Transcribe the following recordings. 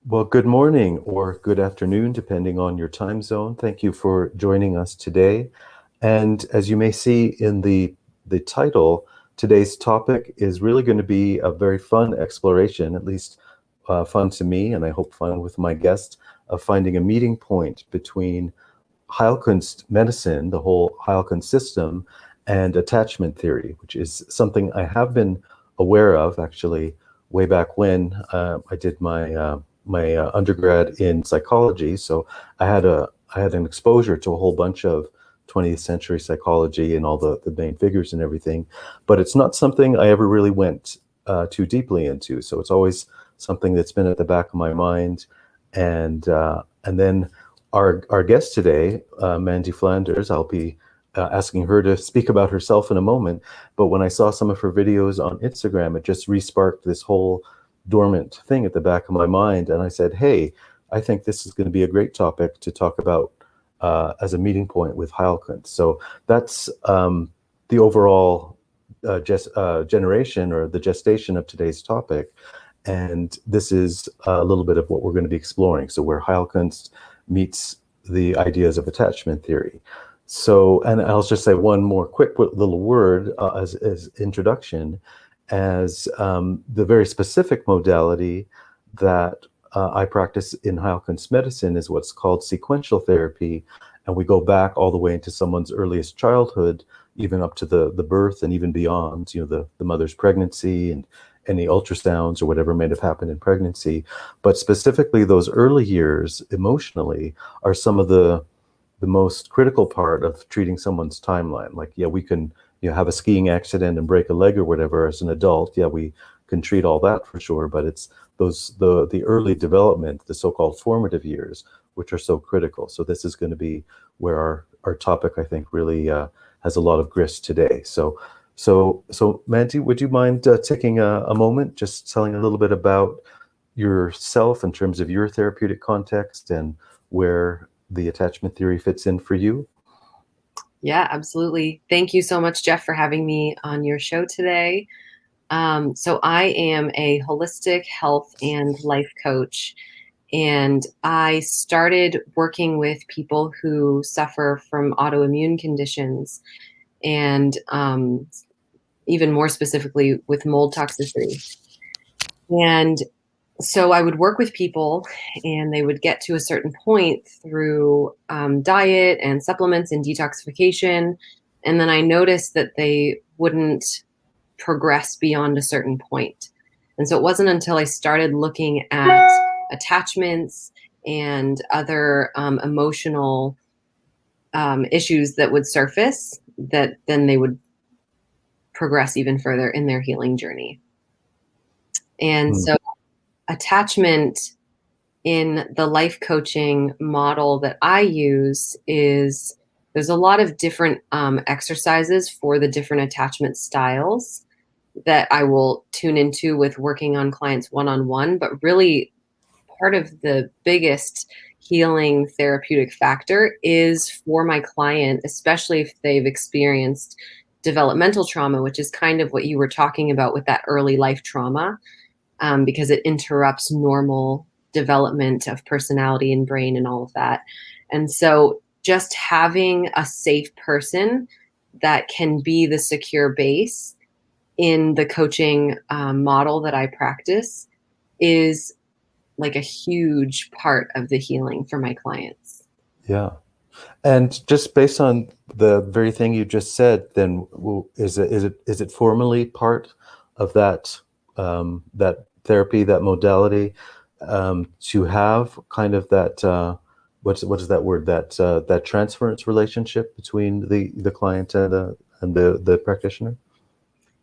Well, good morning or good afternoon, depending on your time zone. Thank you for joining us today. And as you may see in the title, today's topic is really going to be a very fun exploration, at least fun to me, and I hope fun with my guest, of finding a meeting point between Heilkunst medicine, the whole Heilkunst system, and attachment theory, which is something I have been aware of actually way back when I did my undergrad in psychology. So I had an exposure to a whole bunch of 20th century psychology and all the main figures and everything, but it's not something I ever really went too deeply into. So it's always something that's been at the back of my mind, and then our guest today, Mandy Flanders, I'll be asking her to speak about herself in a moment. But when I saw some of her videos on Instagram, it just re-sparked this whole dormant thing at the back of my mind. And I said, hey, I think this is going to be a great topic to talk about as a meeting point with Heilkunst. So that's the overall generation or the gestation of today's topic. And this is a little bit of what we're going to be exploring. So where Heilkunst meets the ideas of attachment theory. So, and I'll just say one more quick little word as introduction, as the very specific modality that I practice in Heilkunst medicine is what's called sequential therapy. And we go back all the way into someone's earliest childhood, even up to the birth and even beyond, the mother's pregnancy and any ultrasounds or whatever might have happened in pregnancy. But specifically, those early years emotionally are some of the most critical part of treating someone's timeline. Like, yeah, we can have a skiing accident and break a leg or whatever as an adult. Yeah, we can treat all that for sure. But it's the early development, the so-called formative years, which are so critical. So this is going to be where our topic, I think, really has a lot of grist today. So Mandy, would you mind taking a moment, just telling a little bit about yourself in terms of your therapeutic context and where the attachment theory fits in for you? Yeah, absolutely. Thank you so much, Jeff, for having me on your show today. So I am a holistic health and life coach, and I started working with people who suffer from autoimmune conditions and even more specifically with mold toxicity. And so I would work with people and they would get to a certain point through diet and supplements and detoxification. And then I noticed that they wouldn't progress beyond a certain point. And so it wasn't until I started looking at attachments and other emotional issues that would surface that then they would progress even further in their healing journey. And Hmm. so attachment in the life coaching model that I use is there's a lot of different exercises for the different attachment styles that I will tune into with working on clients one-on-one. But really, part of the biggest healing therapeutic factor is for my client, especially if they've experienced developmental trauma, which is kind of what you were talking about with that early life trauma, because it interrupts normal development of personality and brain and all of that. And so just having a safe person that can be the secure base in the coaching model that I practice is like a huge part of the healing for my clients. Yeah. And just based on the very thing you just said, then is it formally part of that therapy, that modality, to have kind of that what is that word, that transference relationship between the client and the practitioner?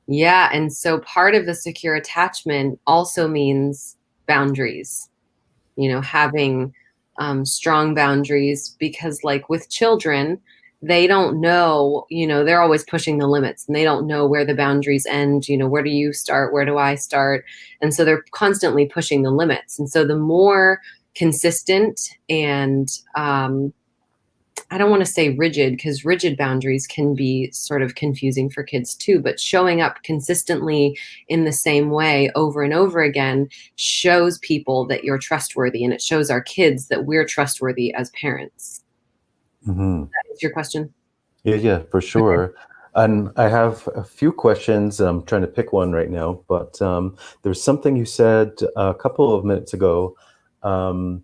Yeah. And so part of the secure attachment also means boundaries, having strong boundaries, because like with children, they don't know, they're always pushing the limits and they don't know where the boundaries end, where do you start, where do I start? And so they're constantly pushing the limits. And so the more consistent and I don't want to say rigid, because rigid boundaries can be sort of confusing for kids too, but showing up consistently in the same way over and over again shows people that you're trustworthy, and it shows our kids that we're trustworthy as parents. Hmm. That is your question? Yeah, for Okay. sure. And I have a few questions. I'm trying to pick one right now, but there's something you said a couple of minutes ago, um,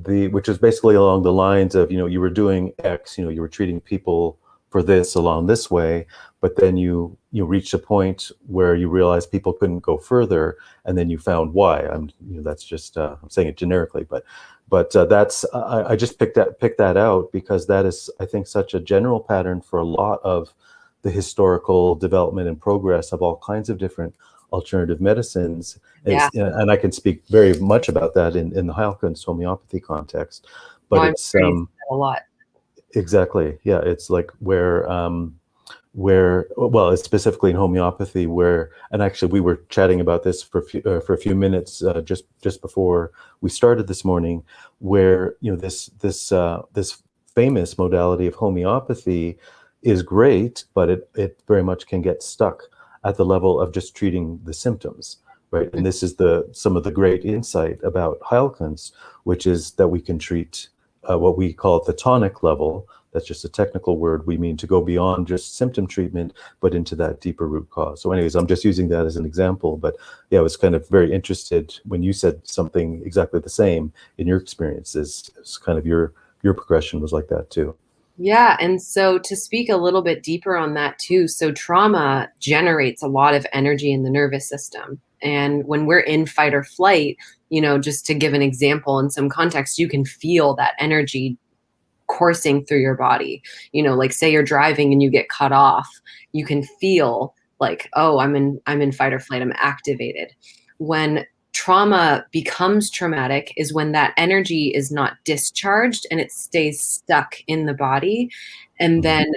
which is basically along the lines of, you were doing X, you were treating people for this along this way, but then you reached a point where you realized people couldn't go further, and then you found Y. That's just I'm saying it generically, but that's I just picked that out because that is, I think, such a general pattern for a lot of the historical development and progress of all kinds of different alternative medicines. Yeah. And I can speak very much about that in the Heilkunst homeopathy context. No, But I'm it's sure you see that a lot. exactly, yeah, it's like where well, it's specifically in homeopathy where, and actually we were chatting about this for a few minutes just before we started this morning, where this famous modality of homeopathy is great, but it very much can get stuck at the level of just treating the symptoms, right? And this is some of the great insight about Heilkunst, which is that we can treat what we call the tonic level. That's just a technical word. We mean to go beyond just symptom treatment, but into that deeper root cause. So anyways, I'm just using that as an example. But yeah, I was kind of very interested when you said something exactly the same in your experiences. It's kind of your progression was like that too. Yeah, and so to speak a little bit deeper on that too, so trauma generates a lot of energy in the nervous system. And when we're in fight or flight, just to give an example in some context, you can feel that energy coursing through your body. Like say you're driving and you get cut off, you can feel like, oh, I'm in fight or flight, I'm activated. When trauma becomes traumatic is when that energy is not discharged and it stays stuck in the body. And Mhm. then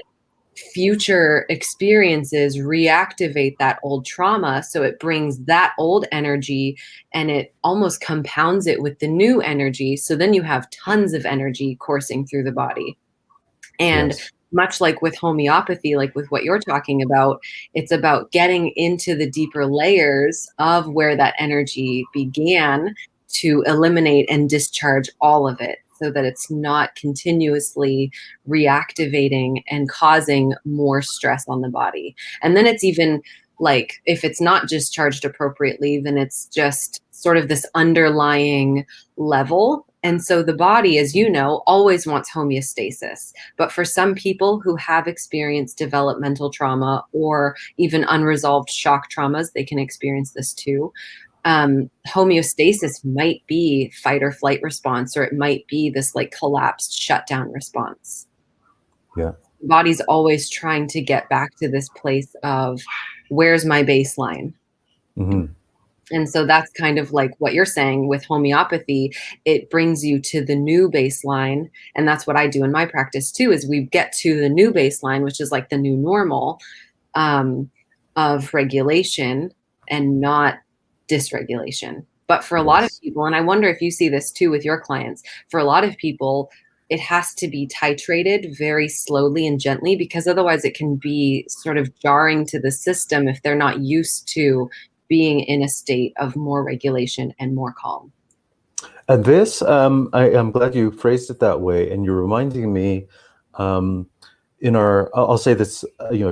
future experiences reactivate that old trauma. So it brings that old energy and it almost compounds it with the new energy. So then you have tons of energy coursing through the body. And Yes. much like with homeopathy, like with what you're talking about, it's about getting into the deeper layers of where that energy began to eliminate and discharge all of it so that it's not continuously reactivating and causing more stress on the body. And then it's even like if it's not discharged appropriately, then it's just sort of this underlying level. And so the body, as you know, always wants homeostasis. But for some people who have experienced developmental trauma or even unresolved shock traumas, they can experience this too. Homeostasis might be fight or flight response, or it might be this like collapsed shutdown response. Yeah. The body's always trying to get back to this place of where's my baseline? Hmm. And so that's kind of like what you're saying with homeopathy. It brings you to the new baseline. And that's what I do in my practice too, is we get to the new baseline, which is like the new normal um, of regulation and not dysregulation. But for a lot of Yes. people, and I wonder if you see this too with your clients, for a lot of people, it has to be titrated very slowly and gently because otherwise it can be sort of jarring to the system if they're not used to being in a state of more regulation and more calm. And this, I'm glad you phrased it that way, and you're reminding me, um, I'll say this,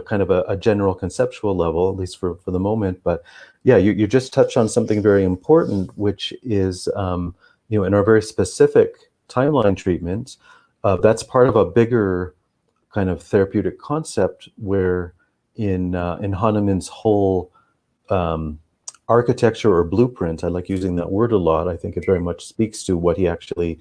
kind of a general conceptual level, at least for the moment, but yeah, you just touched on something very important, which is, in our very specific timeline treatment, that's part of a bigger kind of therapeutic concept where in Hahnemann's whole um, architecture or blueprint. I like using that word a lot. I think it very much speaks to what he actually,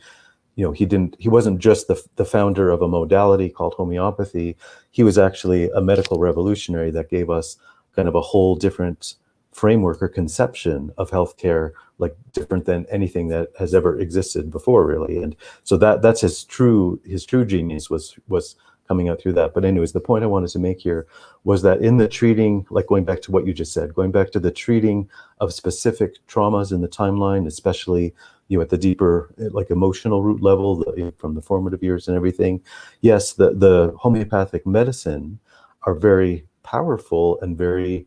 he wasn't just the founder of a modality called homeopathy. He was actually a medical revolutionary that gave us kind of a whole different framework or conception of healthcare, like different than anything that has ever existed before, really. And so that's his true genius was coming out through that. But anyways, the point I wanted to make here was that in the treating, like going back to what you just said, going back to the treating of specific traumas in the timeline, especially at the deeper, like emotional root level, from the formative years and everything. Yes, the homeopathic medicine are very powerful and very,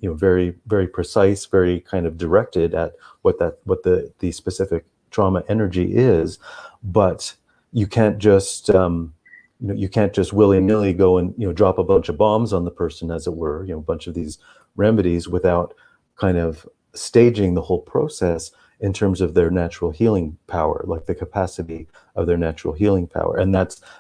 very, very precise, very kind of directed at what the specific trauma energy is. But you can't just, you can't just willy-nilly go and drop a bunch of bombs on the person, as it were, a bunch of these remedies without kind of staging the whole process in terms of their natural healing power, like the capacity of their natural healing power. And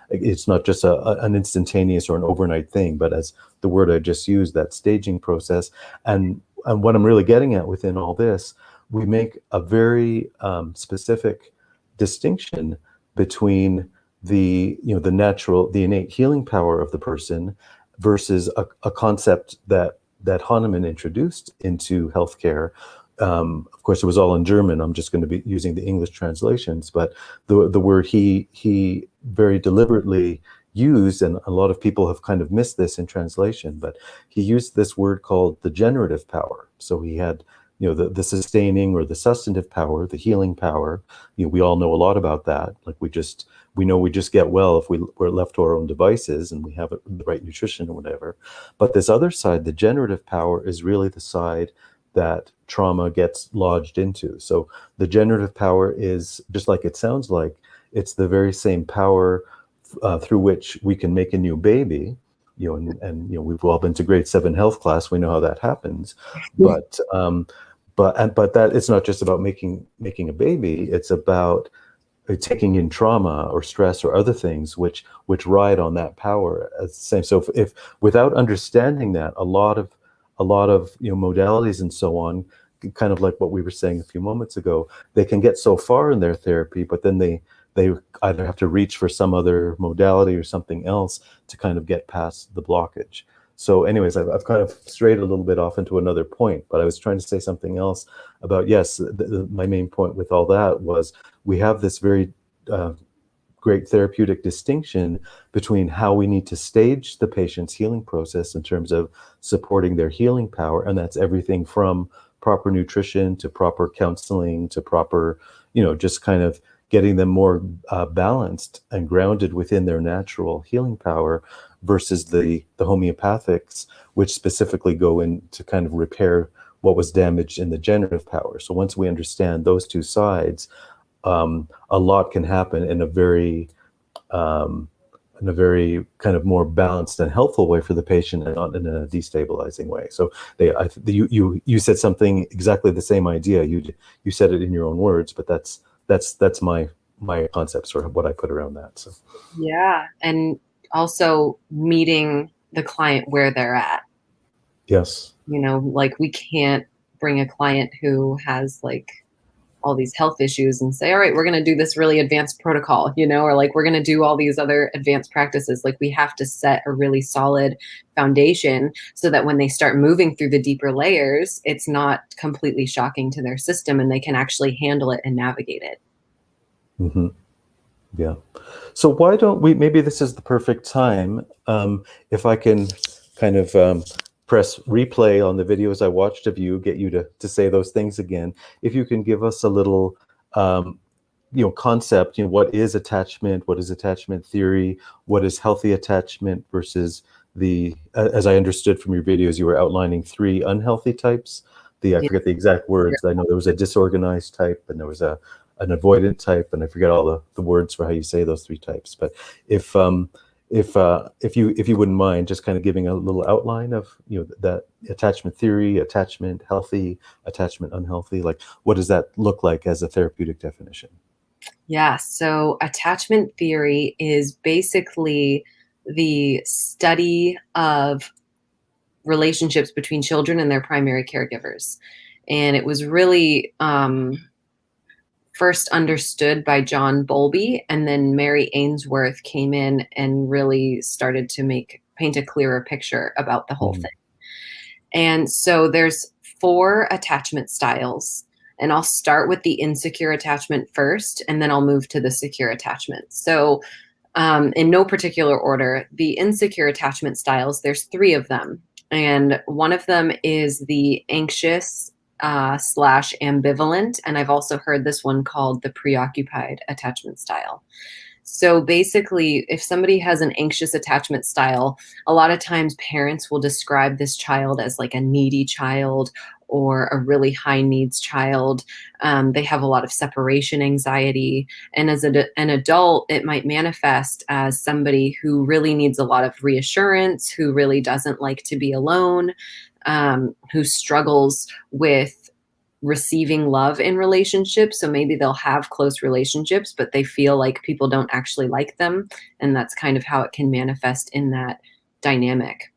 it's not just an instantaneous or an overnight thing, but as the word I just used, that staging process. And what I'm really getting at within all this, we make a very specific distinction between the innate healing power of the person versus a concept that Hahnemann introduced into healthcare. Of course, it was all in German. I'm just going to be using the English translations, but the word he very deliberately used, and a lot of people have kind of missed this in translation, but he used this word called the generative power. So he had the sustaining or the substantive power, the healing power. We all know a lot about that. Like we just get well if we're left to our own devices and we have the right nutrition or whatever. But this other side, the generative power, is really the side that trauma gets lodged into. So the generative power is, just like it sounds like, it's the very same power through which we can make a new baby. And we've all been to grade 7 health class. We know how that happens. But that it's not just about making a baby. It's about taking in trauma or stress or other things which ride on that power as the same. So if without understanding that, a lot of modalities and so on, kind of like what we were saying a few moments ago, they can get so far in their therapy, but then they either have to reach for some other modality or something else to kind of get past the blockage. So anyways, I've kind of strayed a little bit off into another point, but I was trying to say something else about, yes, my main point with all that was we have this very great therapeutic distinction between how we need to stage the patient's healing process in terms of supporting their healing power. And that's everything from proper nutrition to proper counseling to proper, just kind of getting them more balanced and grounded within their natural healing power, versus the homeopathics, which specifically go in to kind of repair what was damaged in the generative power. So once we understand those two sides, a lot can happen in a very kind of more balanced and helpful way for the patient, and not in a destabilizing way. So you said something exactly the same idea. You said it in your own words, but that's my concepts, or what I put around that. So yeah, and also meeting the client where they're at. Yes. Like we can't bring a client who has like all these health issues and say, all right, we're going to do this really advanced protocol, or like we're going to do all these other advanced practices. Like we have to set a really solid foundation so that when they start moving through the deeper layers, it's not completely shocking to their system and they can actually handle it and navigate it. Mm-hmm. Yeah. So why don't we, maybe this is the perfect time, if I can kind of press replay on the videos I watched of you, get you to say those things again. If you can give us a little, concept, what is attachment? What is attachment theory? What is healthy attachment versus as I understood from your videos, you were outlining 3 unhealthy types. I forget the exact words. I know there was a disorganized type, and there was an avoidant type, and I forget all the words for how you say those 3 types. But if you wouldn't mind just kind of giving a little outline of that attachment theory, attachment healthy, attachment unhealthy, like what does that look like as a therapeutic definition? Yeah, so attachment theory is basically the study of relationships between children and their primary caregivers. And it was really first understood by John Bowlby, and then Mary Ainsworth came in and really started to paint a clearer picture about the whole thing. And so there's 4 attachment styles, and I'll start with the insecure attachment first, and then I'll move to the secure attachment. So In no particular order. The insecure attachment styles, there's 3 of them. And one of them is the anxious slash ambivalent. And I've also heard this one called the preoccupied attachment style. So basically, if somebody has an anxious attachment style, a lot of times parents will describe this child as like a needy child or a really high needs child. They have a lot of separation anxiety. And as an adult, it might manifest as somebody who really needs a lot of reassurance, who really doesn't like to be alone, who struggles with receiving love in relationships. So maybe they'll have close relationships, but they feel like people don't actually like them. And that's kind of how it can manifest in that dynamic.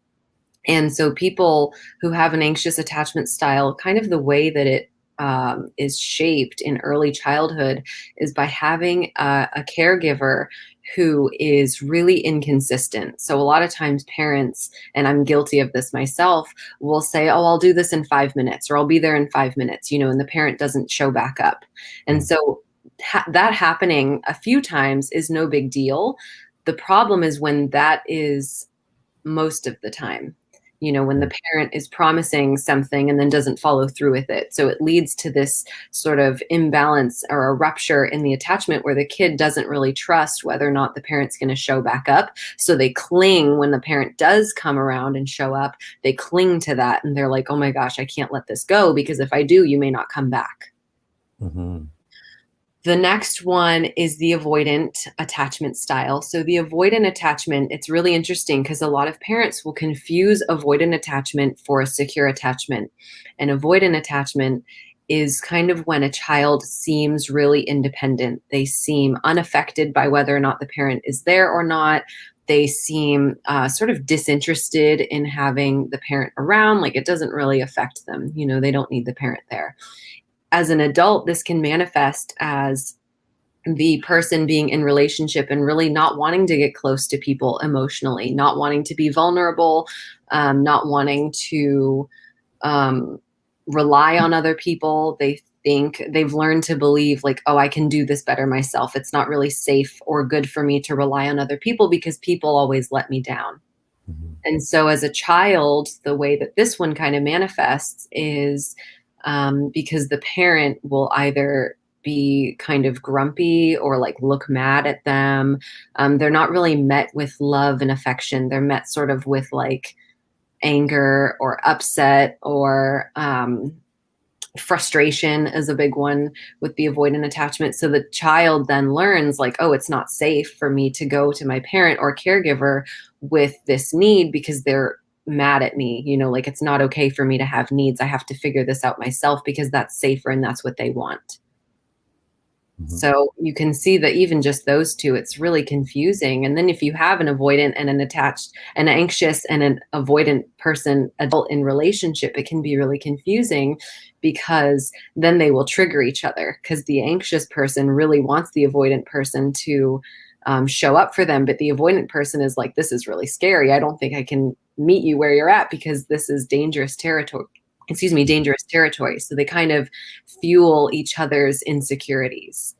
And so people who have an anxious attachment style, kind of the way that it is shaped in early childhood is by having a caregiver who is really inconsistent. So a lot of times parents, and I'm guilty of this myself, will say, oh, I'll do this in 5 minutes, or I'll be there in 5 minutes, and the parent doesn't show back up. And so that happening a few times is no big deal. The problem is when that is most of the time, when the parent is promising something and then doesn't follow through with it. So it leads to this sort of imbalance or a rupture in the attachment where the kid doesn't really trust whether or not the parent's going to show back up. So they cling when the parent does come around and show up, they cling to that. And they're like, oh my gosh, I can't let this go because if I do, you may not come back. Mm-hmm. The next one is the avoidant attachment style. So the avoidant attachment, it's really interesting because a lot of parents will confuse avoidant attachment for a secure attachment. And avoidant attachment is kind of when a child seems really independent. They seem unaffected by whether or not the parent is there or not. They seem sort of disinterested in having the parent around, like it doesn't really affect them. They don't need the parent there. As an adult, this can manifest as the person being in relationship and really not wanting to get close to people emotionally, not wanting to be vulnerable, not wanting to rely on other people. They think they've learned to believe like, oh, I can do this better myself. It's not really safe or good for me to rely on other people because people always let me down. Mm-hmm. And so as a child, the way that this one kind of manifests is because the parent will either be kind of grumpy or like look mad at them. They're not really met with love and affection. They're met sort of with like anger or upset or frustration is a big one with the avoidant attachment. So the child then learns like, oh, it's not safe for me to go to my parent or caregiver with this need because they're mad at me, like it's not okay for me to have needs. I have to figure this out myself because that's safer and that's what they want. Mm-hmm. So you can see that even just those two, it's really confusing. And then if you have an avoidant and an anxious and an avoidant person, adult in relationship, it can be really confusing because then they will trigger each other because the anxious person really wants the avoidant person to show up for them. But the avoidant person is like, this is really scary. I don't think I can meet you where you're at because this is dangerous territory. Dangerous territory. So they kind of fuel each other's insecurities.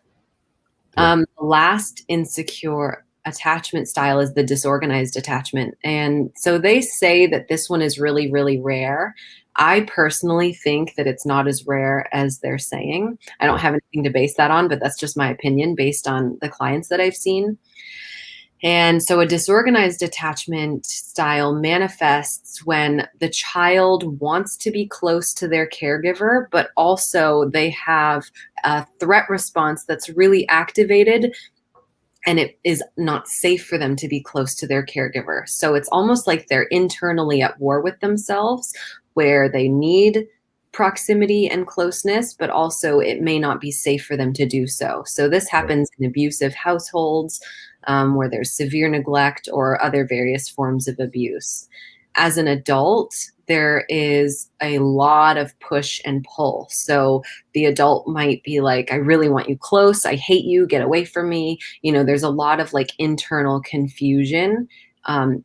Yeah. The last insecure attachment style is the disorganized attachment. And so they say that this one is really, really rare. I personally think that it's not as rare as they're saying. I don't have anything to base that on, but that's just my opinion based on the clients that I've seen. And so a disorganized attachment style manifests when the child wants to be close to their caregiver, but also they have a threat response that's really activated and it is not safe for them to be close to their caregiver. So it's almost like they're internally at war with themselves where they need proximity and closeness, but also it may not be safe for them to do so. So this happens in abusive households where there's severe neglect or other various forms of abuse. As an adult, there is a lot of push and pull. So the adult might be like, I really want you close. I hate you. Get away from me. There's a lot of like internal confusion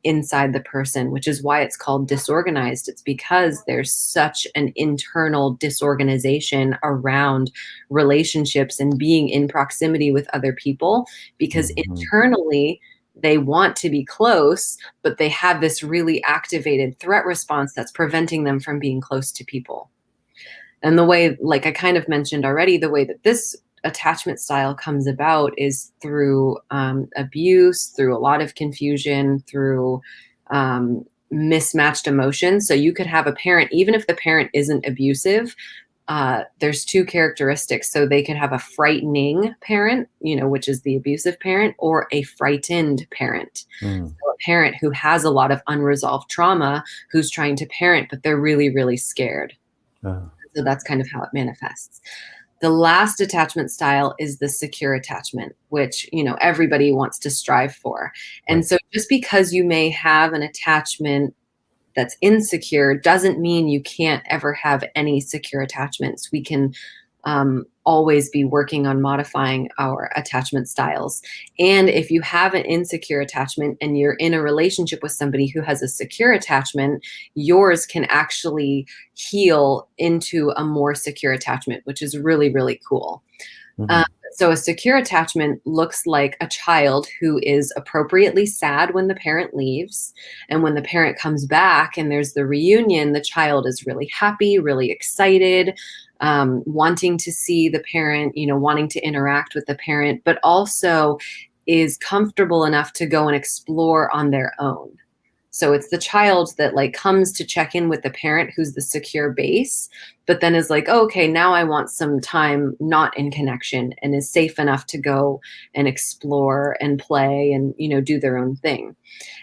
inside the person, which is why it's called disorganized. It's because there's such an internal disorganization around relationships and being in proximity with other people, because internally they want to be close, but they have this really activated threat response that's preventing them from being close to people. And the way, like I kind of mentioned already, the way that this attachment style comes about is through abuse, through a lot of confusion, through mismatched emotions. So you could have a parent, even if the parent isn't abusive, there's two characteristics. So they could have a frightening parent, which is the abusive parent, or a frightened parent. Mm. So a parent who has a lot of unresolved trauma, who's trying to parent, but they're really, really scared. So that's kind of how it manifests. The last attachment style is the secure attachment, which, everybody wants to strive for. And Right. so just because you may have an attachment that's insecure doesn't mean you can't ever have any secure attachments. We can always be working on modifying our attachment styles. And if you have an insecure attachment and you're in a relationship with somebody who has a secure attachment, yours can actually heal into a more secure attachment, which is really, really cool. Mm-hmm. So a secure attachment looks like a child who is appropriately sad when the parent leaves. And when the parent comes back and there's the reunion, the child is really happy, really excited, wanting to see the parent, wanting to interact with the parent, but also is comfortable enough to go and explore on their own. So it's the child that like comes to check in with the parent who's the secure base, but then is like, oh, okay, now I want some time not in connection, and is safe enough to go and explore and play and, do their own thing.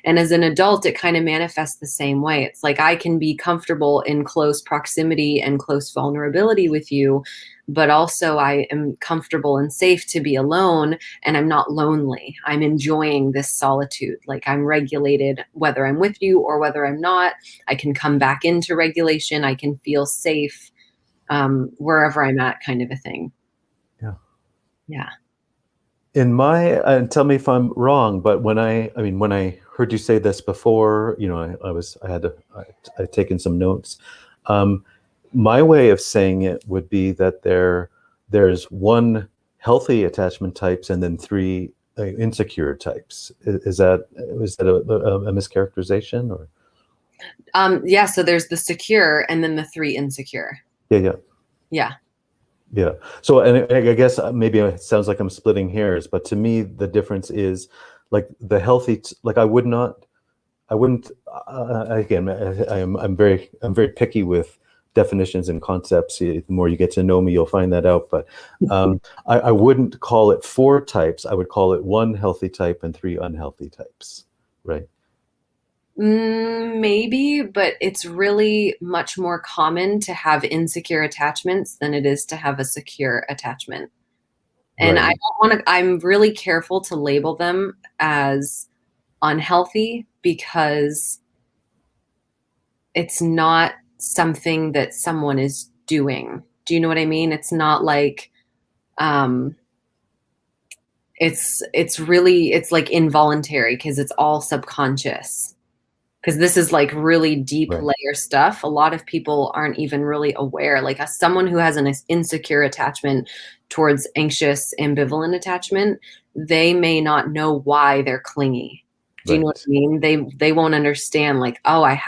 And as an adult, it kind of manifests the same way. It's like I can be comfortable in close proximity and close vulnerability with you, but also I am comfortable and safe to be alone, and I'm not lonely. I'm enjoying this solitude. Like I'm regulated whether I'm with you or whether I'm not. I can come back into regulation. I can feel safe wherever I'm at, kind of a thing. Yeah. Yeah. In my, and tell me if I'm wrong, but when I heard you say this before, I'd taken some notes. My way of saying it would be that there's one healthy attachment types and then three insecure types. Is that a mischaracterization or? Yeah. So there's the secure and then the three insecure. Yeah. Yeah. Yeah. So, and I guess maybe it sounds like I'm splitting hairs, but to me, the difference is like the healthy, like I wouldn't, again, I'm very picky with definitions and concepts. The more you get to know me, you'll find that out. But I wouldn't call it four types. I would call it one healthy type and three unhealthy types. Right. Maybe, but it's really much more common to have insecure attachments than it is to have a secure attachment. And Right. I'm really careful to label them as unhealthy because it's not something that someone is doing. Do you know what I mean? It's not like, it's like involuntary because it's all subconscious. Because this is like really deep Right. layer stuff. A lot of people aren't even really aware. Like someone who has an insecure attachment towards anxious, ambivalent attachment, they may not know why they're clingy. Do you know what Right. I mean? They won't understand like, oh, I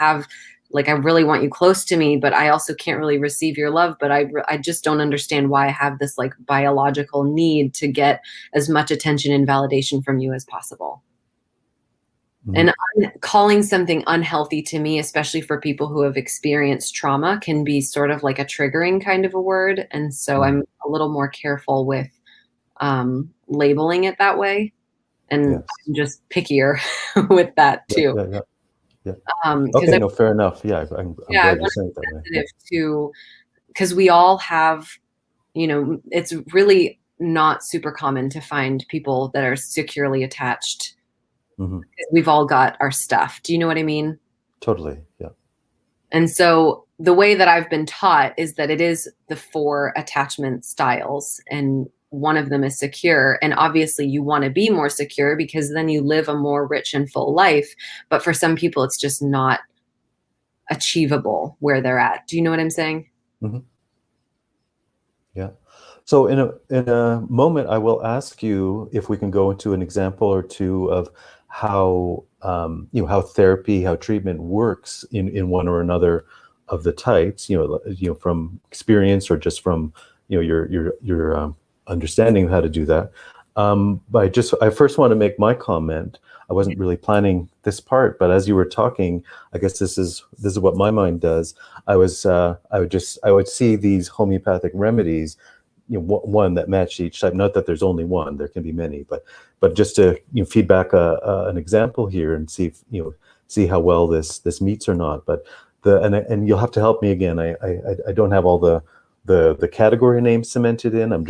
really want you close to me, but I also can't really receive your love. But I just don't understand why I have this like biological need to get as much attention and validation from you as possible. Mhm. And calling something unhealthy to me, especially for people who have experienced trauma, can be sort of like a triggering kind of a word. And so Mhm. I'm a little more careful with labeling it that way. And Yes. I'm just pickier with that Yeah. too. Yeah. Yeah. Yeah. Because Okay. No, fair enough. Yeah. I'm yeah, I glad want you're to saying it be that way. Yeah. sensitive to, because we all have, it's really not super common to find people that are securely attached. Hmm. We've all got our stuff. Do you know what I mean? Totally. Yeah. And so the way that I've been taught is that it is the four attachment styles, and one of them is secure. And obviously you want to be more secure because then you live a more rich and full life. But for some people, it's just not achievable where they're at. Do you know what I'm saying? Hmm. Yeah. So in a moment, I will ask you if we can go into an example or two of how therapy, how treatment works in one or another of the types, from experience or just from your understanding of how to do that. But I first want to make my comment. I wasn't really planning this part, but as you were talking, I guess this is what my mind does. I would see these homeopathic remedies, one that matched each type. Not that there's only one; there can be many. But just to feedback an example here and see if, see how well this meets or not. But and you'll have to help me again. I don't have all the category names cemented in. I'm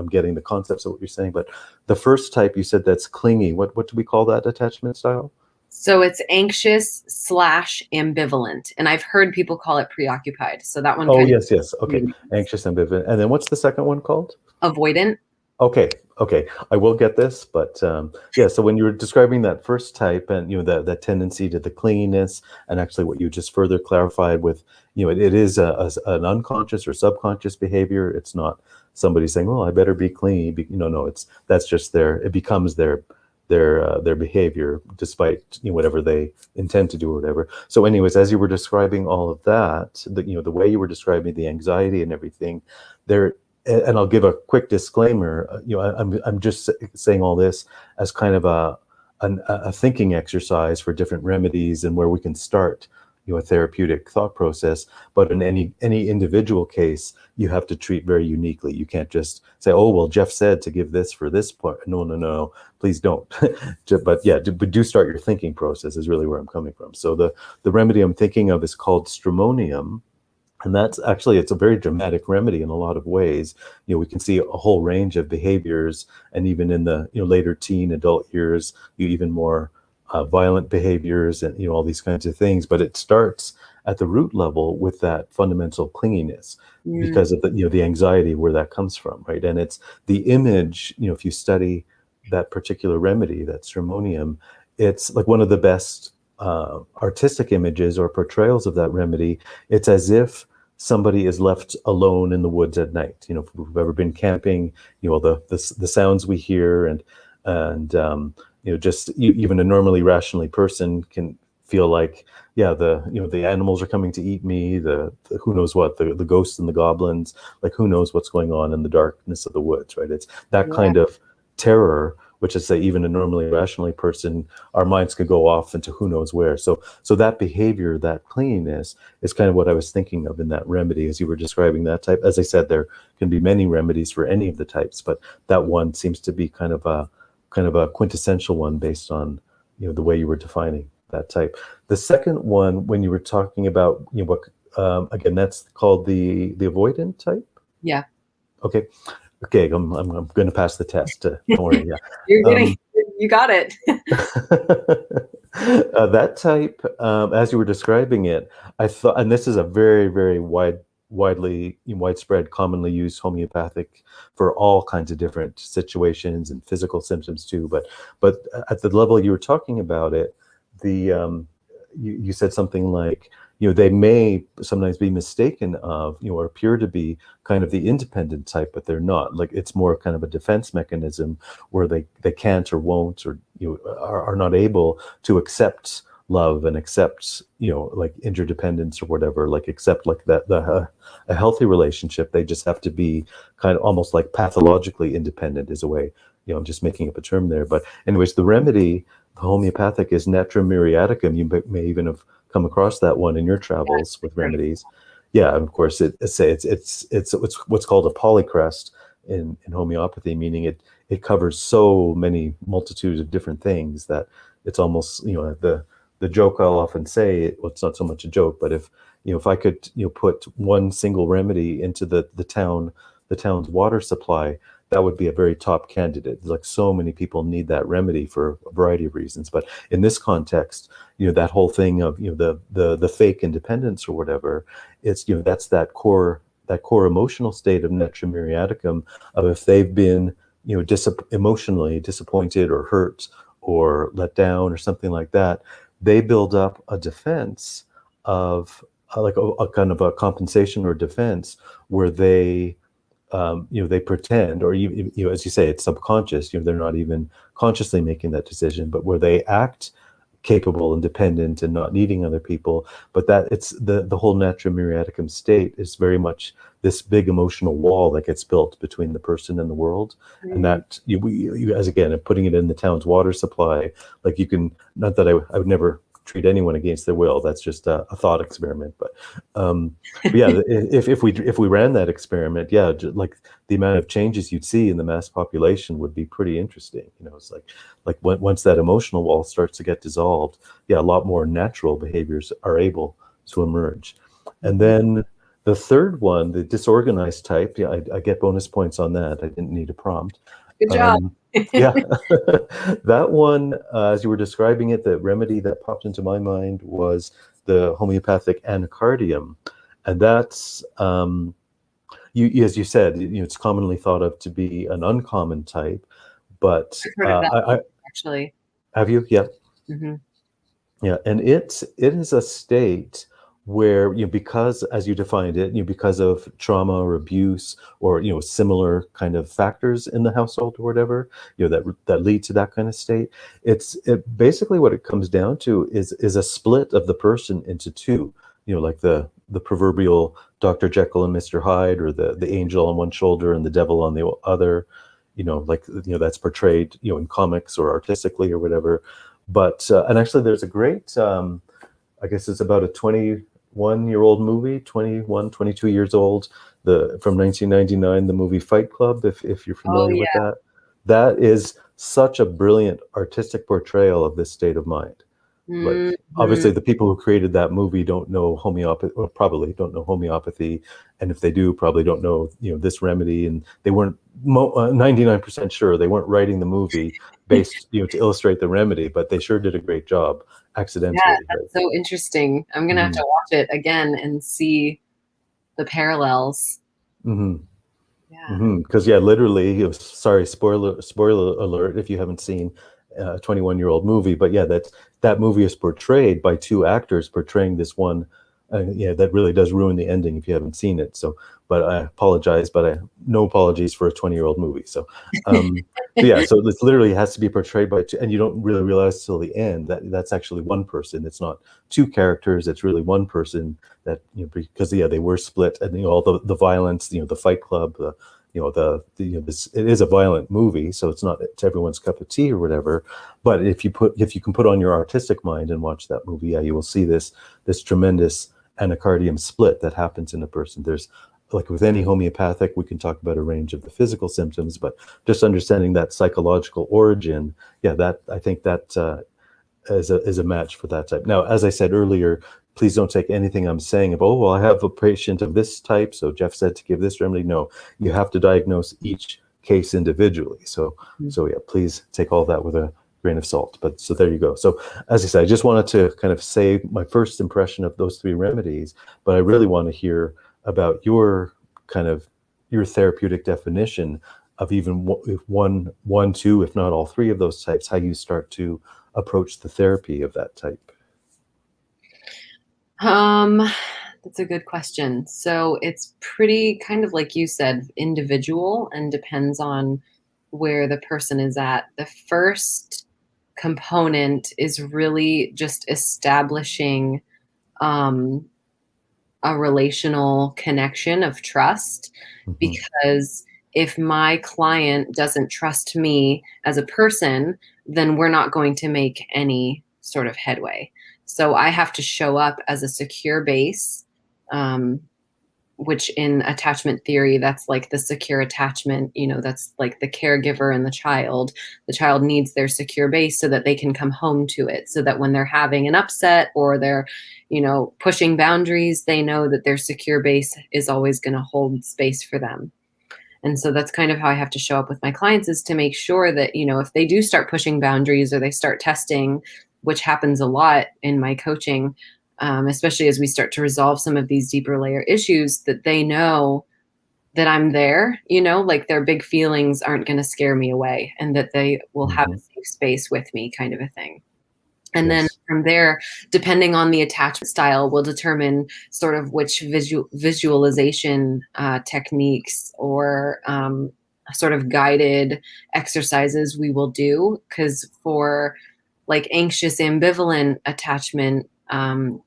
getting the concepts of what you're saying. But the first type you said, that's clingy. What do we call that attachment style? So it's anxious/ambivalent, and I've heard people call it preoccupied. So that one Oh, kind yes. Okay. of Anxious, ambivalent. And then what's the second one called? avoidant. Okay. I will get this, but yeah. So when you were describing that first type, and that tendency to the clinginess, and actually what you just further clarified with, it is an unconscious or subconscious behavior. It's not somebody saying, "Oh, I better be clingy." No, that's just it becomes their behavior, despite whatever they intend to do or whatever. So, anyways, as you were describing all of that, the way you were describing the anxiety and everything, there. And I'll give a quick disclaimer. I'm just saying all this as kind of a thinking exercise for different remedies and where we can start, a therapeutic thought process. But in any individual case, you have to treat very uniquely. You can't just say, "Oh, well, Jeff said to give this for this part." No, please don't. But yeah, but do start your thinking process is really where I'm coming from. So the remedy I'm thinking of is called stramonium. And that's actually, it's a very dramatic remedy in a lot of ways. We can see a whole range of behaviors, and even in the later teen adult years, even more violent behaviors, and all these kinds of things. But it starts at the root level with that fundamental clinginess, because of the anxiety where that comes from, right? And it's the image. If you study that particular remedy, that stramonium, it's like one of the best artistic images or portrayals of that remedy. It's as if somebody is left alone in the woods at night. If we've ever been camping, the sounds we hear, and just even a normally rationally person can feel like, yeah, the animals are coming to eat me, the who knows what, the ghosts and the goblins, like who knows what's going on in the darkness of the woods, right? It's that kind of terror, which is, say, even a normally rationally person, our minds could go off into who knows where. So that behavior, that cleanliness, is kind of what I was thinking of in that remedy as you were describing that type. As I said, there can be many remedies for any of the types, but that one seems to be kind of a quintessential one based on the way you were defining that type. The second one, when you were talking about what again, that's called the avoidant type. Yeah. Okay. I'm going to pass the test. Don't worry. Yeah. You got it. That type, as you were describing it, I thought, and this is a very, very widespread, commonly used homeopathic for all kinds of different situations and physical symptoms too. But at the level you were talking about it, you said something like, they may sometimes be mistaken of, or appear to be kind of the independent type, but they're not. Like, it's more kind of a defense mechanism where they can't or won't, or are not able to accept love and accept like interdependence or whatever, like accept like that a healthy relationship. They just have to be kind of almost like pathologically independent is a way. I'm just making up a term there, but anyways, the remedy, the homeopathic, is Natrum muriaticum. You may even have come across that one in your travels with remedies. Yeah, of course, it's what's called a polycrest in homeopathy, meaning it covers so many multitudes of different things that it's almost, the joke I'll often say, well, it's not so much a joke, but if I could put one single remedy into the town's water supply, that would be a very top candidate. Like, so many people need that remedy for a variety of reasons. But in this context, that whole thing of the fake independence or whatever, it's that's that core emotional state of Natrum muriaticum, of if they've been emotionally disappointed or hurt or let down or something like that, they build up a defense of like a kind of a compensation or defense where they they pretend, or as you say, it's subconscious. They're not even consciously making that decision, but where they act capable and dependent and not needing other people. But that it's the whole natrium muriaticum state is very much this big emotional wall that gets built between the person and the world. And that as again, putting it in the town's water supply, like you can, not that I would never treat anyone against their will. That's just a thought experiment. But yeah, if we ran that experiment, yeah, like the amount of changes you'd see in the mass population would be pretty interesting. It's like once that emotional wall starts to get dissolved, yeah, a lot more natural behaviors are able to emerge. And then the third one, the disorganized type, yeah, I get bonus points on that. I didn't need a prompt. Good job. Yeah, that one, as you were describing it, the remedy that popped into my mind was the homeopathic anacardium. And that's, as you said, it's commonly thought of to be an uncommon type, but I've heard of that actually. Have you? Yeah. Mm-hmm. Yeah, and it is a state where, because as you defined it, because of trauma or abuse or similar kind of factors in the household or whatever, that lead to that kind of state. It basically what it comes down to is a split of the person into two. Like the proverbial Dr. Jekyll and Mr. Hyde, or the angel on one shoulder and the devil on the other. That's portrayed in comics or artistically or whatever. But and actually, there's a great, I guess it's about a 21-year-old movie, 21, 22 years old, from 1999, the movie Fight Club, if you're familiar with that. That is such a brilliant artistic portrayal of this state of mind. Like, obviously, the people who created that movie don't know homeopathy, or probably don't know homeopathy, and if they do, probably don't know this remedy, and they weren't 99% sure they weren't writing the movie based to illustrate the remedy, but they sure did a great job accidentally. Yeah, that's so interesting. I'm gonna have to watch it again and see the parallels. Yeah. Because literally, sorry, spoiler alert if you haven't seen a 21-year-old movie, but yeah, that movie is portrayed by two actors portraying this one. That really does ruin the ending if you haven't seen it. So, but I apologize, but no apologies for a 20-year-old movie. So, so it literally has to be portrayed by two, and you don't really realize till the end that that's actually one person. It's not two characters. It's really one person that, because they were split, and all the violence, the Fight Club, this, it is a violent movie, so it's not to everyone's cup of tea or whatever. But if you can put on your artistic mind and watch that movie, yeah, you will see this tremendous anacardium split that happens in a person. There's, like with any homeopathic, we can talk about a range of the physical symptoms, but just understanding that psychological origin, yeah, that I think that is a match for that type. Now, as I said earlier, please don't take anything I'm saying of, oh, well, I have a patient of this type, so Jeff said to give this remedy. No, you have to diagnose each case individually. So yeah, please take all that with a grain of salt. But so there you go. So as I said, I just wanted to kind of say my first impression of those three remedies, but I really want to hear about your therapeutic definition of even one, two, if not all three of those types, how you start to approach the therapy of that type. That's a good question. So it's pretty kind of like you said, individual, and depends on where the person is at. The first component is really just establishing a relational connection of trust, because if my client doesn't trust me as a person, then we're not going to make any sort of headway. So I have to show up as a secure base, which in attachment theory, that's like the secure attachment, that's like the caregiver and the child. The child needs their secure base so that they can come home to it, so that when they're having an upset or they're, pushing boundaries, they know that their secure base is always going to hold space for them. And so that's kind of how I have to show up with my clients, is to make sure that, if they do start pushing boundaries or they start testing, which happens a lot in my coaching, especially as we start to resolve some of these deeper layer issues, that they know that I'm there, like their big feelings aren't going to scare me away, and that they will have a safe space with me, kind of a thing. And then from there, depending on the attachment style, will determine sort of which visualization techniques or sort of guided exercises we will do. Because for like anxious ambivalent attachment,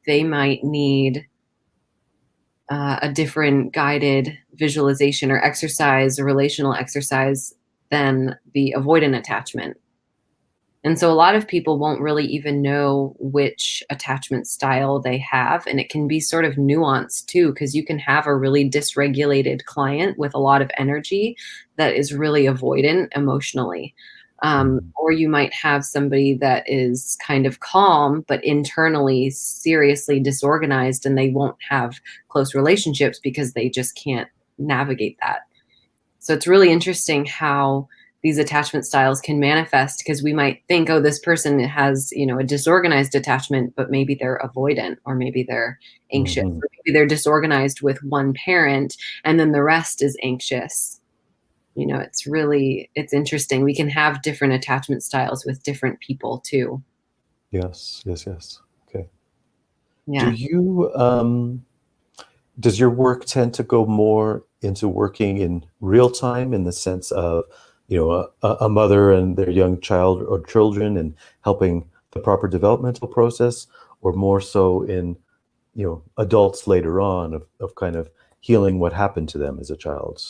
they might need a different guided visualization or exercise or relational exercise than the avoidant attachment. And so a lot of people won't really even know which attachment style they have. And it can be sort of nuanced too, because you can have a really dysregulated client with a lot of energy that is really avoidant emotionally. Or you might have somebody that is kind of calm, but internally seriously disorganized, and they won't have close relationships because they just can't navigate that. So it's really interesting how these attachment styles can manifest, because we might think, oh, this person has, a disorganized attachment, but maybe they're avoidant, or maybe they're anxious, or maybe they're disorganized with one parent and then the rest is anxious. It's interesting. We can have different attachment styles with different people too. Yes. Okay. Yeah. Does your work tend to go more into working in real time, in the sense of, a mother and their young child or children, and helping the proper developmental process, or more so in, adults later on, of kind of healing what happened to them as a child?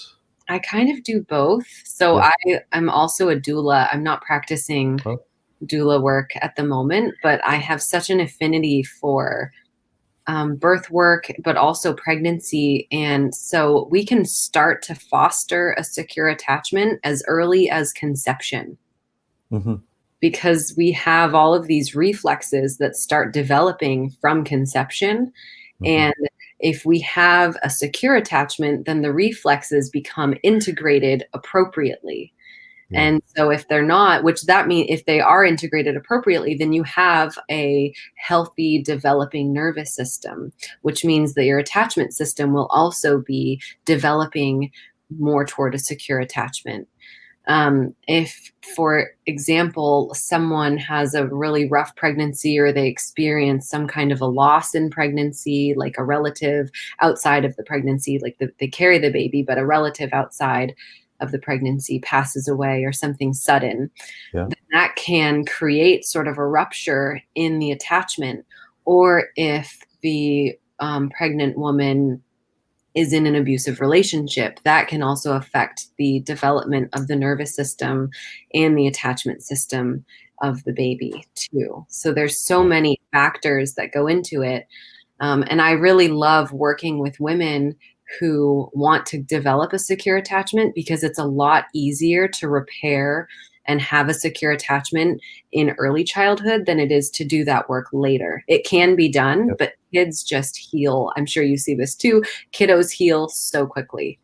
I kind of do both. So Yeah. I'm also a doula. I'm not practicing Oh. doula work at the moment, but I have such an affinity for birth work, but also pregnancy. And so we can start to foster a secure attachment as early as conception, Mm-hmm. because we have all of these reflexes that start developing from conception. Mm-hmm. And if we have a secure attachment, then the reflexes become integrated appropriately. Yeah. And so if they're not, which that means if they are integrated appropriately, then you have a healthy developing nervous system, which means that your attachment system will also be developing more toward a secure attachment. If, for example, someone has a really rough pregnancy, or they experience some kind of a loss in pregnancy, like a relative outside of the pregnancy, like they carry the baby, but a relative outside of the pregnancy passes away, or something sudden, Yeah. that can create sort of a rupture in the attachment. Or if the pregnant woman is in an abusive relationship, that can also affect the development of the nervous system and the attachment system of the baby too. So there's so many factors that go into it. And I really love working with women who want to develop a secure attachment, because it's a lot easier to repair and have a secure attachment in early childhood than it is to do that work later. It can be done, but kids just heal. I'm sure you see this too. Kiddos heal so quickly.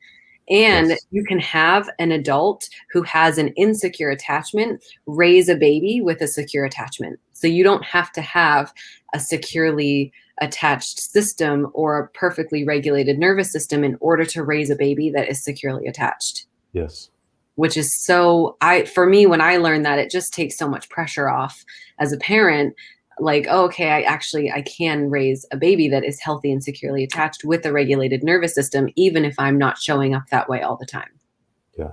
And you can have an adult who has an insecure attachment raise a baby with a secure attachment. So you don't have to have a securely attached system or a perfectly regulated nervous system in order to raise a baby that is securely attached. Yes. Which is for me, when I learned that, it just takes so much pressure off as a parent. Like, oh, okay, I can raise a baby that is healthy and securely attached with a regulated nervous system, even if I'm not showing up that way all the time. Yeah.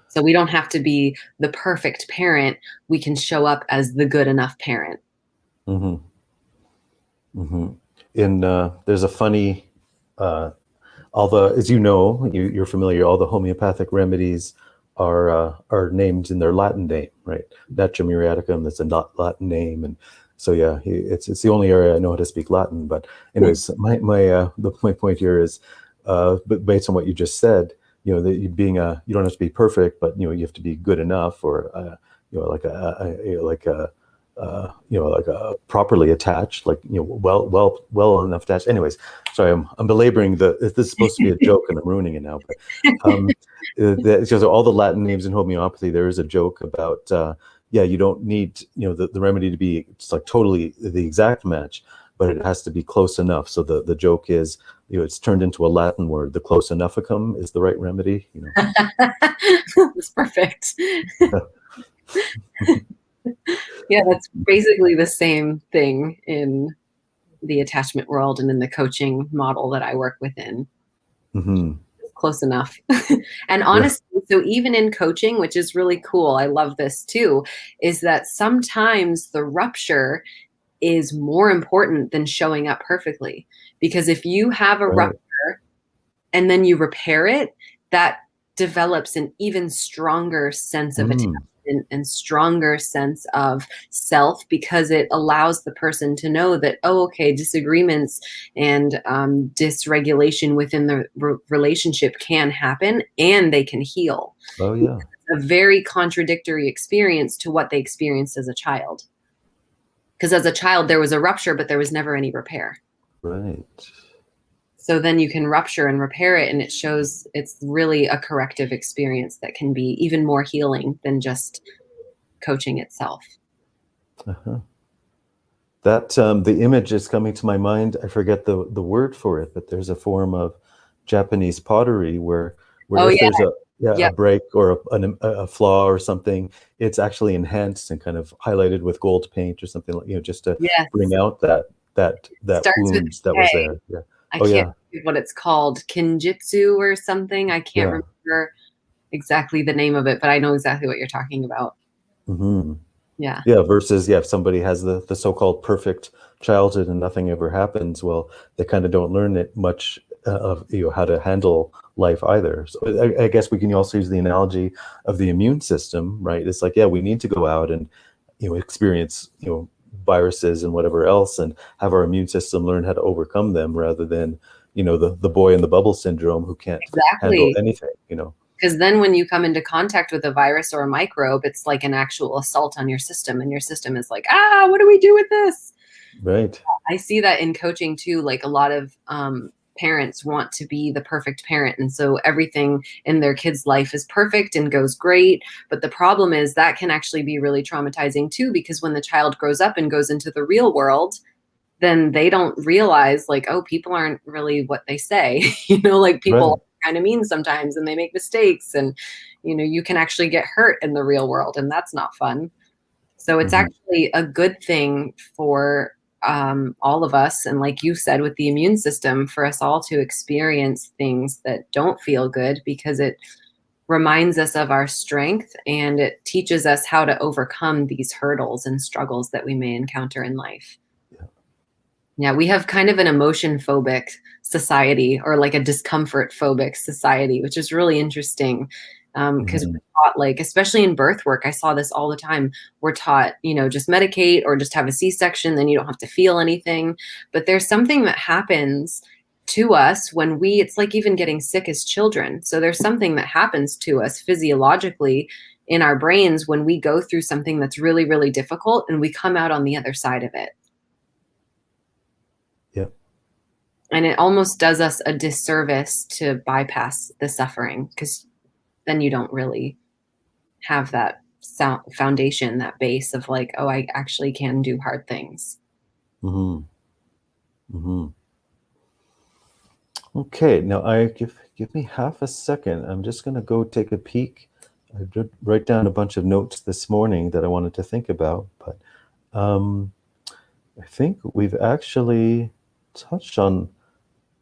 So we don't have to be the perfect parent. We can show up as the good enough parent. Mm-hmm. Mm-hmm. There's a funny, as you're familiar, all the homeopathic remedies are named in their Latin name, right? Natura muriaticum, that's a Latin name, and so yeah, it's the only area I know how to speak Latin. But anyways, my point here is, but based on what you just said, that you don't have to be perfect, but you have to be good enough, or like a properly attached, like well enough attached. Anyways, sorry, I'm belaboring this is supposed to be a joke and I'm ruining it now. But so all the Latin names in homeopathy, there is a joke about you don't need the remedy to be just like totally the exact match, but it has to be close enough. So the joke is, it's turned into a Latin word. The close enoughicum is the right remedy. That's perfect. Yeah, that's basically the same thing in the attachment world and in the coaching model that I work within. Hmm. Close enough. And Yeah. honestly, so even in coaching, which is really cool, I love this too, is that sometimes the rupture is more important than showing up perfectly. Because if you have a Right. rupture and then you repair it, that develops an even stronger sense of Mm. attachment and stronger sense of self, because it allows the person to know that, oh, okay, disagreements and dysregulation within the relationship can happen and they can heal. Oh, yeah. A very contradictory experience to what they experienced as a child. Because as a child, there was a rupture, but there was never any repair. Right. So then you can rupture and repair it, and it shows it's really a corrective experience that can be even more healing than just coaching itself. Uh-huh. That the image is coming to my mind. I forget the word for it, but there's a form of Japanese pottery where Oh if yeah, there's a yep, break or a flaw or something, it's actually enhanced and kind of highlighted with gold paint or something like, just to yes. bring out that Starts with wound that K. was there. Yeah. I Oh can't yeah. think of what it's called, kinjitsu or something. I can't Yeah. remember exactly the name of it, but I know exactly what you're talking about. Hmm. Yeah, Yeah, versus if somebody has the so-called perfect childhood and nothing ever happens, well, they kind of don't learn it much of how to handle life either. So I guess we can also use the analogy of the immune system, right? It's like, yeah, we need to go out and experience viruses and whatever else, and have our immune system learn how to overcome them, rather than the boy in the bubble syndrome who can't handle exactly. anything. Because then when you come into contact with a virus or a microbe, it's like an actual assault on your system, and your system is like, ah, what do we do with this? Right. I see that in coaching too. Like a lot of parents want to be the perfect parent. And so everything in their kid's life is perfect and goes great. But the problem is that can actually be really traumatizing too, because when the child grows up and goes into the real world, then they don't realize like, oh, people aren't really what they say. Like people Right. are kind of mean sometimes and they make mistakes. And, you can actually get hurt in the real world, and that's not fun. So it's Hmm. actually a good thing for all of us. And like you said, with the immune system, for us all to experience things that don't feel good, because it reminds us of our strength and it teaches us how to overcome these hurdles and struggles that we may encounter in life. Yeah. Yeah, we have kind of an emotion phobic society, or like a discomfort phobic society, which is really interesting. Because Hmm. we're taught, like, especially in birth work, I saw this all the time. We're taught, just medicate or just have a C-section, then you don't have to feel anything. But there's something that happens to us when it's like even getting sick as children. So there's something that happens to us physiologically in our brains when we go through something that's really, really difficult and we come out on the other side of it. Yeah. And it almost does us a disservice to bypass the suffering, because then you don't really have that foundation, that base of like, oh, I actually can do hard things. Hmm. Hmm. Okay, now I give me half a second. I'm just going to go take a peek. I did write down a bunch of notes this morning that I wanted to think about, but um, I think we've actually touched on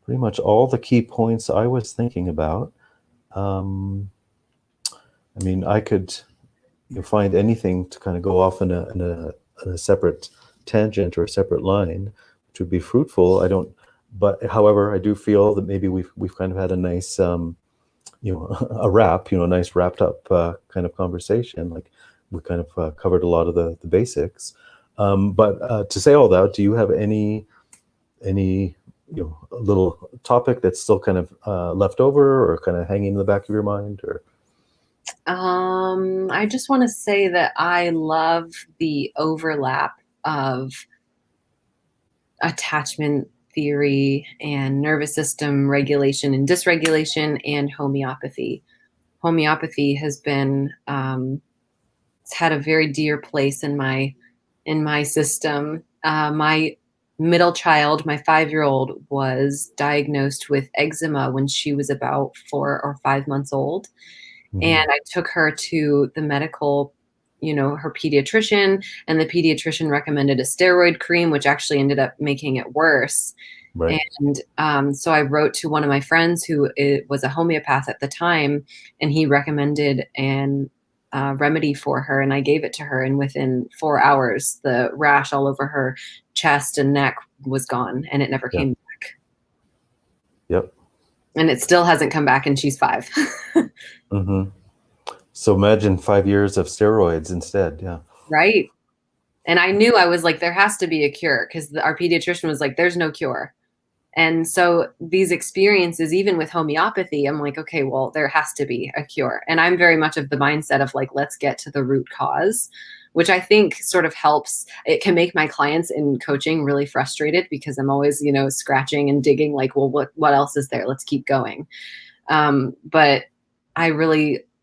pretty much all the key points I was thinking about. Um, I mean, I could find anything to kind of go off in a separate tangent or a separate line, which would be fruitful. I don't, but however, I do feel that maybe we've kind of had a nice a wrap, a nice wrapped up kind of conversation. Like we kind of covered a lot of the basics. But to say all that, do you have any little topic that's still kind of left over or kind of hanging in the back of your mind? Or I just want to say that I love the overlap of attachment theory and nervous system regulation and dysregulation and homeopathy. Homeopathy has been it's had a very dear place in my system. My middle child, my 5-year-old, was diagnosed with eczema when she was about 4 or 5 months old, Mhm. and I took her to the medical her pediatrician, and the pediatrician recommended a steroid cream, which actually ended up making it worse. Right. And so I wrote to one of my friends who was a homeopath at the time, and he recommended an remedy for her, and I gave it to her. And within 4 hours, the rash all over her chest and neck was gone, and it never Yeah. came back. Yep. And it still hasn't come back, and she's 5. Mm-hmm. So imagine 5 years of steroids instead. Yeah. Right. And I knew, I was like, there has to be a cure, because our pediatrician was like, there's no cure. And so these experiences, even with homeopathy, I'm like, okay, well, there has to be a cure. And I'm very much of the mindset of like, let's get to the root cause, which I think sort of helps. It can make my clients in coaching really frustrated, because I'm always, scratching and digging like, well, what else is there? Let's keep going. But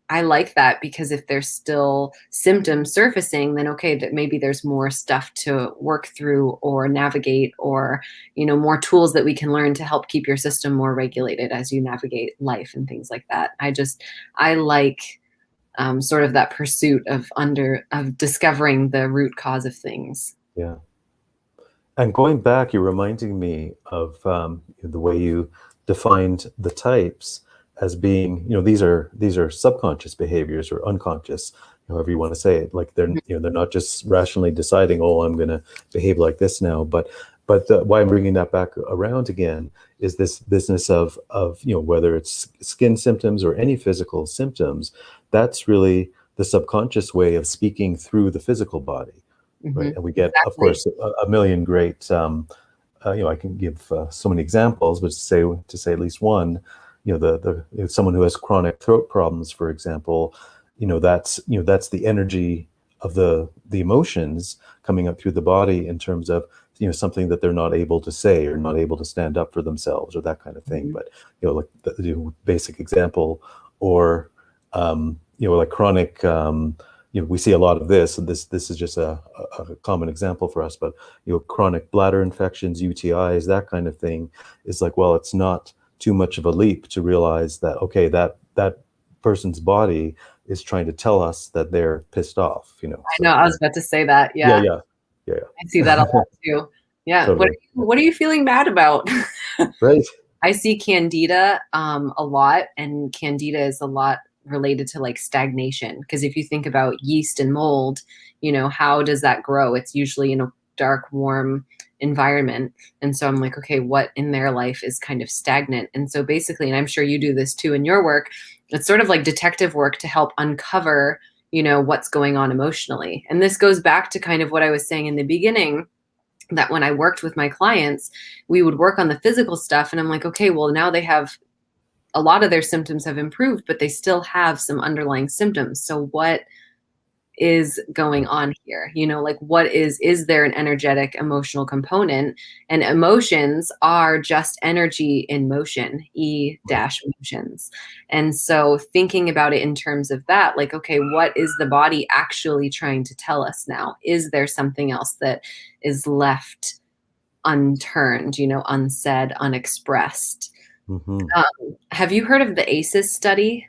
I like that, because if there's still symptoms surfacing, then okay, that maybe there's more stuff to work through or navigate, or, more tools that we can learn to help keep your system more regulated as you navigate life and things like that. I like sort of that pursuit of discovering the root cause of things. Yeah. And going back, you're reminding me of the way you defined the types as being, these are subconscious behaviors or unconscious, however you want to say it. Like they're not just rationally deciding, oh, I'm going to behave like this now. But why I'm bringing that back around again is this business of whether it's skin symptoms or any physical symptoms, that's really the subconscious way of speaking through the physical body. Right. And we get, Exactly. of course, a million great, I can give so many examples, but to say at least one, someone who has chronic throat problems, for example, that's the energy of the emotions coming up through the body in terms of, something that they're not able to say or not able to stand up for themselves or that kind of thing. But, like the basic example, or, like chronic, we see a lot of this, and this is just a common example for us, but, chronic bladder infections, UTIs, that kind of thing is like, well, it's not too much of a leap to realize that, okay, that person's body is trying to tell us that they're pissed off, I know, I was about to say that. Yeah. I see that a lot too. Yeah. Totally. What are you feeling mad about? Right. I see candida a lot, and candida is a lot related to like stagnation, because if you think about yeast and mold, how does that grow? It's usually in a dark, warm environment. And so I'm like, okay, what in their life is kind of stagnant? And so basically, and I'm sure you do this too in your work, it's sort of like detective work to help uncover, what's going on emotionally. And this goes back to kind of what I was saying in the beginning, that when I worked with my clients, we would work on the physical stuff, and I'm like, okay, well, now they have a lot of their symptoms have improved, but they still have some underlying symptoms. So what is going on here? Like what is there an energetic emotional component? And emotions are just energy in motion, emotions. And so thinking about it in terms of that, like, okay, what is the body actually trying to tell us now? Is there something else that is left unturned, unsaid, unexpressed? Have you heard of the ACEs study?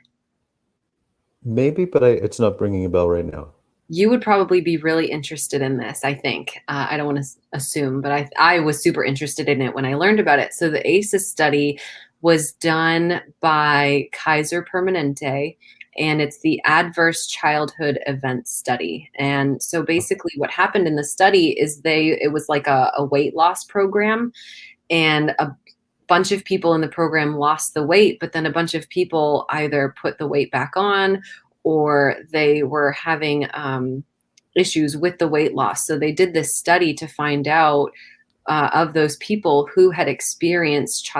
Maybe, but it's not ringing a bell right now. You would probably be really interested in this, I think. I don't want to assume, but I was super interested in it when I learned about it. So the ACEs study was done by Kaiser Permanente, and it's the Adverse Childhood Events Study. And so basically what happened in the study is it was like a weight loss program, and a bunch of people in the program lost the weight, but then a bunch of people either put the weight back on, or they were having issues with the weight loss. So they did this study to find out of those people who had experienced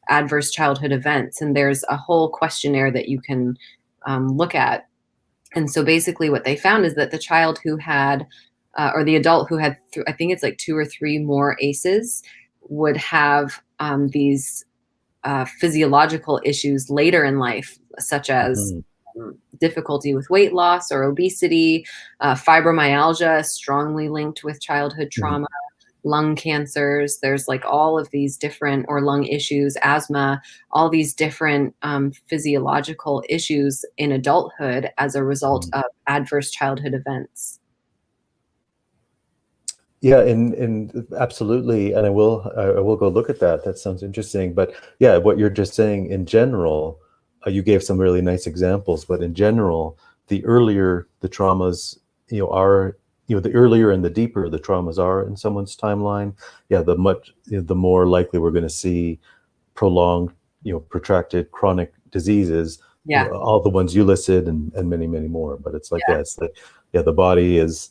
adverse childhood events. And there's a whole questionnaire that you can look at. And so basically what they found is that the child who had, or the adult who had, I think it's like 2 or 3 more ACEs, would have these physiological issues later in life, such as difficulty with weight loss or obesity, fibromyalgia, strongly linked with childhood trauma, lung cancers. There's like all of these different, or lung issues, asthma, all these different physiological issues in adulthood as a result of adverse childhood events. Yeah, and absolutely, and I will go look at that. That sounds interesting. But yeah, what you're just saying in general, you gave some really nice examples. But in general, the earlier the traumas, are, the earlier and the deeper the traumas are in someone's timeline, yeah, the more likely we're going to see prolonged, protracted chronic diseases. Yeah. All the ones you listed, and many, many more. But it's like, Yeah. yeah, it's like, yeah, the body is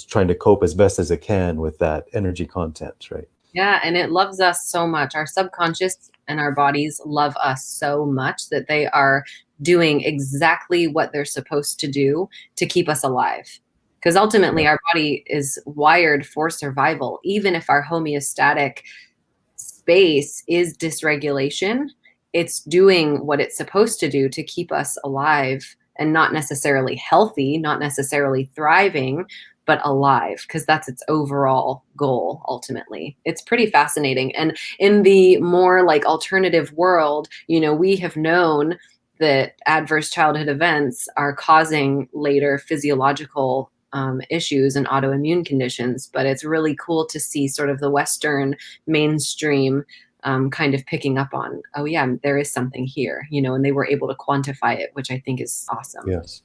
trying to cope as best as it can with that energy content, right? Yeah, and it loves us so much. Our subconscious and our bodies love us so much that they are doing exactly what they're supposed to do to keep us alive. Because ultimately, Yeah. our body is wired for survival. Even if our homeostatic space is dysregulation, it's doing what it's supposed to do to keep us alive, and not necessarily healthy, not necessarily thriving, but alive, because that's its overall goal ultimately. It's pretty fascinating. And in the more like alternative world, we have known that adverse childhood events are causing later physiological issues and autoimmune conditions. But it's really cool to see sort of the Western mainstream kind of picking up on, oh yeah, there is something here, and they were able to quantify it, which I think is awesome. Yes.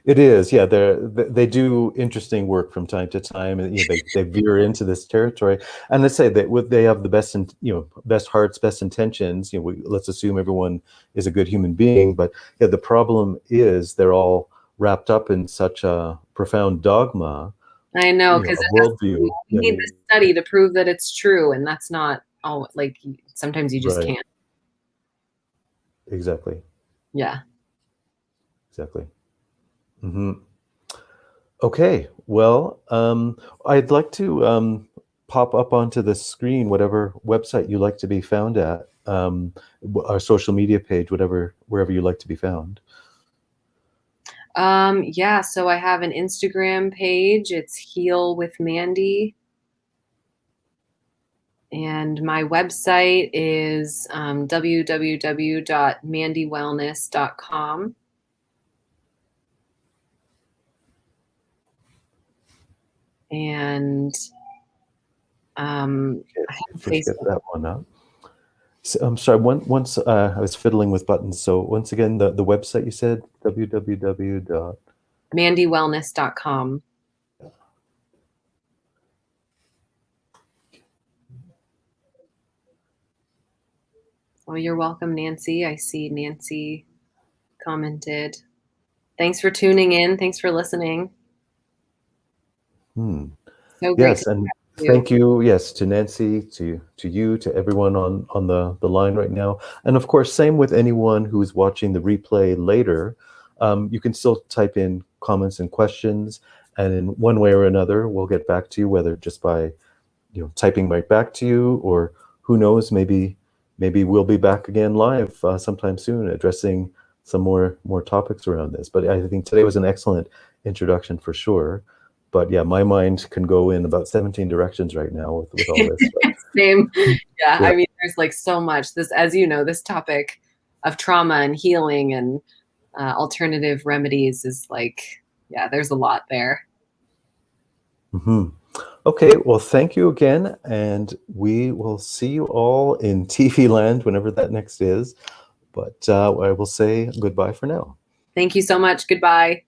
It is, yeah. They do interesting work from time to time, and they veer into this territory. And let's say that they have the best, best hearts, best intentions. Let's assume everyone is a good human being, but yeah, the problem is they're all wrapped up in such a profound dogma, I know, because a worldview. you need the study to prove that it's true, and that's not all. Like sometimes you just Right. can't. Exactly. Yeah. Exactly. Hmm. Okay, well, I'd like to pop up onto the screen whatever website you like to be found at, our social media page, wherever you like to be found. Yeah, so I have an Instagram page. It's Heal with Mandy. And my website is www.mandywellness.com. And Okay, I have first get Facebook. that one up. So, I'm sorry, once I was fiddling with buttons. So once again, the website you said, www. mandywellness.com. Well, you're welcome, Nancy. I see Nancy commented. Thanks for tuning in. Thanks for listening. So great Yes, to and have you. thank you, yes, to Nancy, to you, to everyone on the line right now. And of course, same with anyone who's watching the replay later. You can still type in comments and questions, and in one way or another, we'll get back to you, whether just by typing right back to you, or who knows, maybe we'll be back again live sometime soon, addressing some more topics around this. But I think today was an excellent introduction for sure. But yeah, my mind can go in about 17 directions right now with all this. Same. Yeah, Yeah. I mean, there's like so much. This, as you know, this topic of trauma and healing and alternative remedies is like, yeah, there's a lot there. Hmm. Okay, well, thank you again, and we will see you all in TV land whenever that next is. But I will say goodbye for now. Thank you so much. Goodbye.